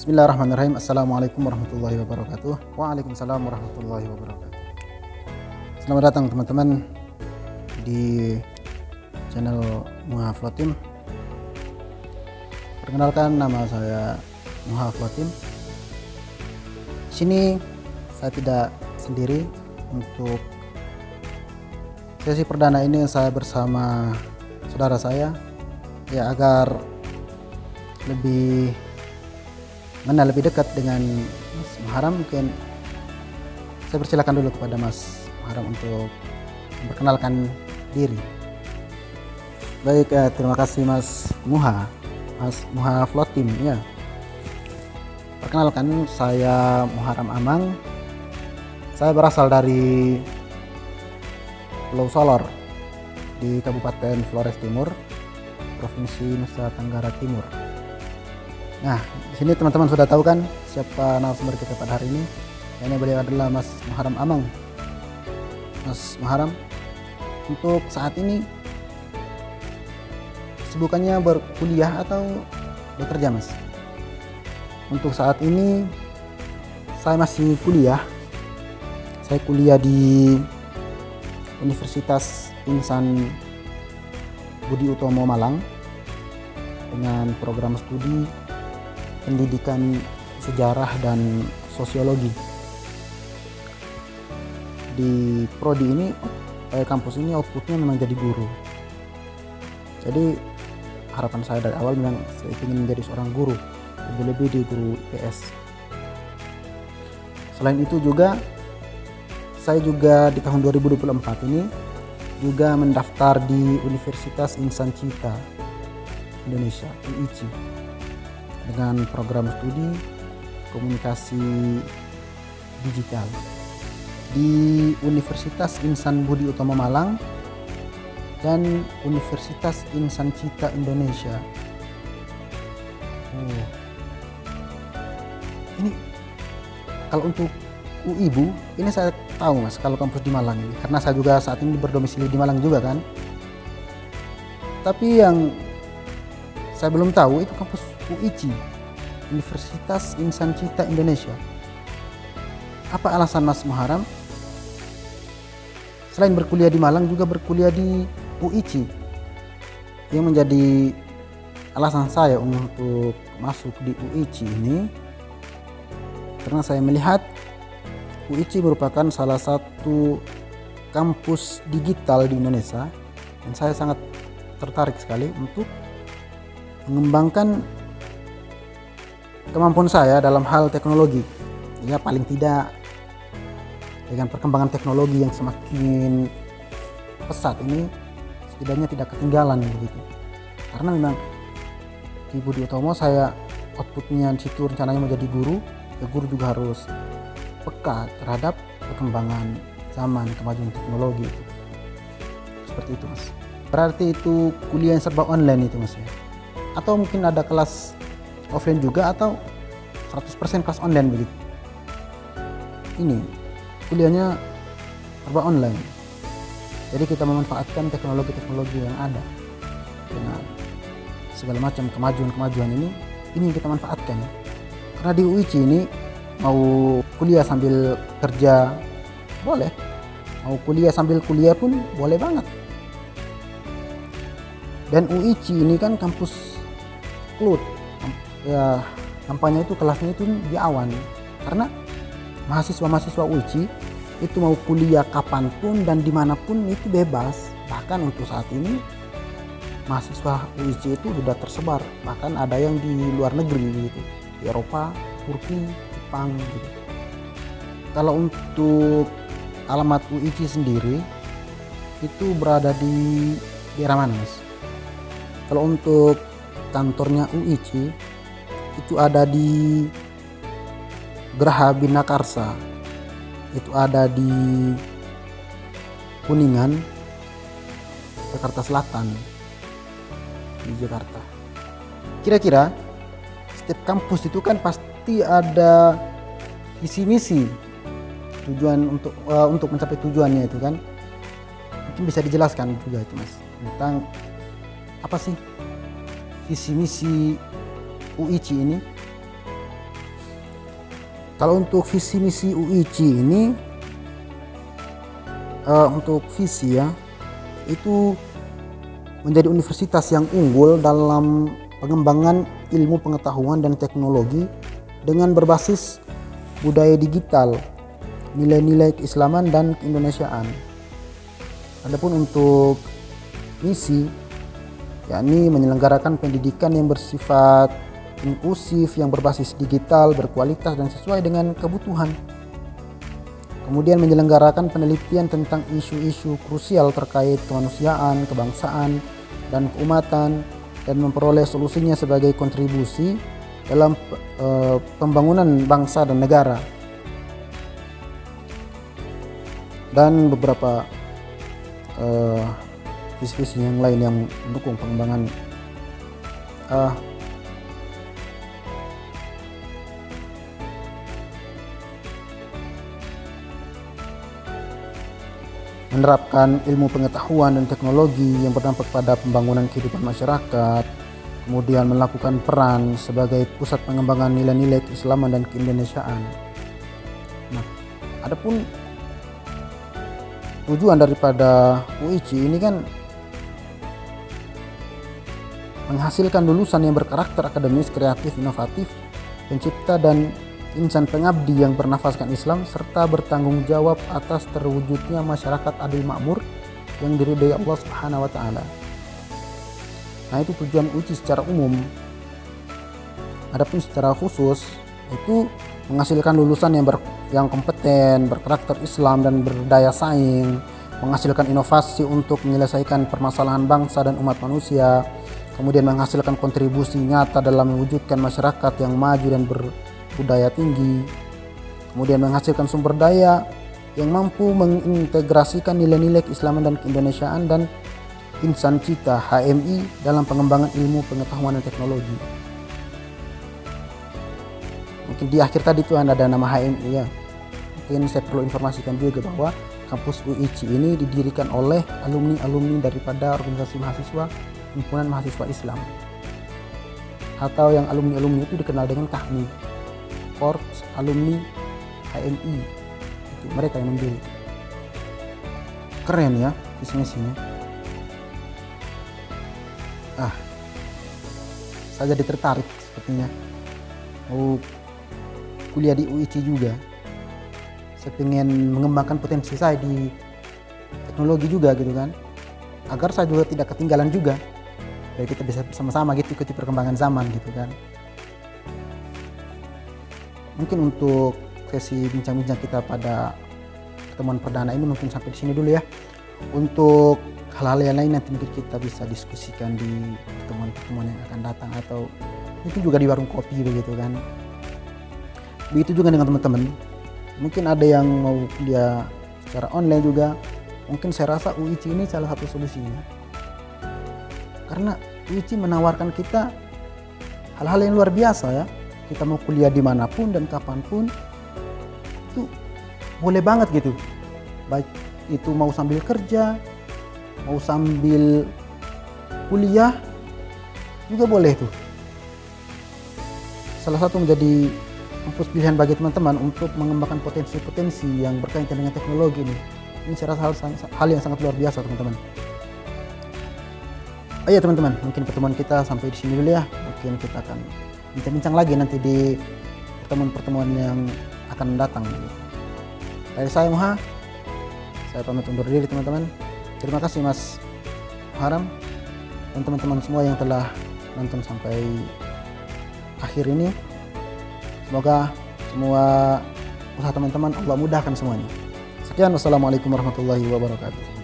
Bismillahirrahmanirrahim. Assalamualaikum warahmatullahi wabarakatuh. Waalaikumsalam warahmatullahi wabarakatuh. Selamat datang teman-teman di channel Muha Flotim. Perkenalkan, nama saya Muha Flotim. Di sini saya tidak sendiri. Untuk sesi perdana ini saya bersama saudara saya, ya, agar lebih mengenal lebih dekat dengan Mas Muharram. Mungkin saya persilakan dulu kepada Mas Muharram untuk memperkenalkan diri. Baik, terima kasih Mas Muha Flotim, ya. Perkenalkan, saya Muharram Amang. Saya berasal dari Pulau Solor di Kabupaten Flores Timur, Provinsi Nusa Tenggara Timur. Nah, di sini teman-teman sudah tahu kan siapa narasumber kita pada hari ini. Yang beliau adalah Mas Muharram Amang. Mas Muharram untuk saat ini kesibukannya berkuliah atau bekerja, Mas? Untuk saat ini saya masih kuliah. Saya kuliah di Universitas Insan Budi Utomo Malang dengan program studi pendidikan sejarah dan sosiologi. Di prodi ini, kampus ini outputnya memang jadi guru. Jadi harapan saya dari awal memang saya ingin menjadi seorang guru, lebih-lebih di guru IPS. Selain itu juga saya juga di tahun 2024 ini juga mendaftar di Universitas Insan Cita Indonesia, UICI, dengan program studi komunikasi digital di Universitas Insan Budi Utomo Malang dan Universitas Insan Cita Indonesia. Ini kalau untuk UIBU ini saya tahu, Mas, kalau kampus di Malang ini, karena saya juga saat ini berdomisili di Malang juga kan. Tapi yang saya belum tahu itu kampus UICI, Universitas Insan Cita Indonesia. Apa alasan Mas Muharram selain berkuliah di Malang juga berkuliah di UICI? Yang menjadi alasan saya untuk masuk di UICI ini karena saya melihat UICI merupakan salah satu kampus digital di Indonesia dan saya sangat tertarik sekali untuk mengembangkan kemampuan saya dalam hal teknologi. Ya, paling tidak dengan perkembangan teknologi yang semakin pesat ini setidaknya tidak ketinggalan begitu. Karena memang di Budi Utomo saya outputnya di situ rencananya menjadi guru. Ya, guru juga harus peka terhadap perkembangan zaman, kemajuan teknologi. Seperti itu, Mas. Berarti itu kuliah yang serba online itu, Mas, ya? Atau mungkin ada kelas offline juga atau 100% kelas online begitu? Ini kuliahnya serba online. Jadi kita memanfaatkan teknologi-teknologi yang ada dengan segala macam kemajuan-kemajuan ini kita manfaatkan. Karena di UICI ini mau kuliah sambil kerja boleh, mau kuliah sambil kuliah pun boleh banget. Dan UICI ini kan kampus cloud, ya, nampaknya itu kelasnya itu di awan, karena mahasiswa UICI itu mau kuliah kapanpun dan dimanapun itu bebas. Bahkan untuk saat ini mahasiswa UICI itu sudah tersebar, bahkan ada yang di luar negeri gitu, di Eropa, Turki, Jepang gitu. Kalau untuk alamat UICI sendiri itu berada di daerah mana, Mas? Kalau untuk kantornya UICI itu ada di Geraha Binakarsa, itu ada di Kuningan, Jakarta Selatan, di Jakarta. Kira-kira setiap kampus itu kan pasti ada visi misi tujuan untuk mencapai tujuannya itu kan. Mungkin bisa dijelaskan juga itu, Mas, tentang apa sih visi misi UICI ini? Kalau untuk visi misi UIC ini, untuk visi ya, itu menjadi universitas yang unggul dalam pengembangan ilmu pengetahuan dan teknologi dengan berbasis budaya digital, nilai-nilai keislaman dan keindonesiaan. Adapun untuk misi, yakni menyelenggarakan pendidikan yang bersifat inklusif, yang berbasis digital, berkualitas dan sesuai dengan kebutuhan. Kemudian menyelenggarakan penelitian tentang isu-isu krusial terkait kemanusiaan, kebangsaan, dan keumatan, dan memperoleh solusinya sebagai kontribusi dalam pembangunan bangsa dan negara. Dan beberapa visi-visi yang lain yang mendukung pengembangan menerapkan ilmu pengetahuan dan teknologi yang berdampak pada pembangunan kehidupan masyarakat, kemudian melakukan peran sebagai pusat pengembangan nilai-nilai keislaman dan keindonesiaan. Nah, adapun tujuan daripada UIC ini kan menghasilkan lulusan yang berkarakter akademis, kreatif, inovatif, pencipta dan insan pengabdi yang bernafaskan Islam, serta bertanggung jawab atas terwujudnya masyarakat adil makmur yang diridhai Allah Subhanahu wa taala. Nah, itu tujuan UIC secara umum. Adapun secara khusus itu menghasilkan lulusan yang kompeten, berkarakter Islam dan berdaya saing, menghasilkan inovasi untuk menyelesaikan permasalahan bangsa dan umat manusia, kemudian menghasilkan kontribusi nyata dalam mewujudkan masyarakat yang maju dan berbudaya tinggi, kemudian menghasilkan sumber daya yang mampu mengintegrasikan nilai-nilai keislaman dan keindonesiaan dan insan cita HMI dalam pengembangan ilmu pengetahuan dan teknologi. Mungkin di akhir tadi itu ada nama HMI ya. Mungkin saya perlu informasikan juga bahwa kampus UIC ini didirikan oleh alumni-alumni daripada organisasi mahasiswa Himpunan Mahasiswa Islam, atau yang alumni-alumni itu dikenal dengan KAHMI, Korps Alumni HMI. Itu mereka yang mendiri. Keren ya visi-misinya. Saya jadi tertarik sepertinya mau kuliah di UIC juga. Saya pengen mengembangkan potensi saya di teknologi juga gitu kan, agar saya juga tidak ketinggalan juga, biar kita bisa bersama-sama gitu ikuti perkembangan zaman gitu kan. Mungkin untuk sesi bincang-bincang kita pada pertemuan perdana ini mungkin sampai di sini dulu ya. Untuk hal-hal yang lain nanti mungkin kita bisa diskusikan di pertemuan-pertemuan yang akan datang, atau mungkin juga di warung kopi begitu kan. Begitu juga dengan teman-teman. Mungkin ada yang mau kuliah secara online juga. Mungkin saya rasa UIC ini salah satu solusinya. Karena UIC menawarkan kita hal-hal yang luar biasa ya. Kita mau kuliah dimanapun dan kapanpun itu boleh banget gitu. Baik itu mau sambil kerja, mau sambil kuliah juga boleh tuh. Salah satu menjadi kampus pilihan bagi teman-teman untuk mengembangkan potensi-potensi yang berkaitan dengan teknologi ini. Ini saya rasa hal yang sangat luar biasa teman-teman. Oh iya teman-teman, mungkin pertemuan kita sampai di sini dulu ya. Mungkin kita akan bincang-bincang lagi nanti di pertemuan-pertemuan yang akan datang. Dari saya Muha, saya pamit undur diri teman-teman. Terima kasih Mas Haram dan teman-teman semua yang telah nonton sampai akhir ini. Semoga semua usaha teman-teman Allah mudahkan semuanya. Sekian, wassalamualaikum warahmatullahi wabarakatuh.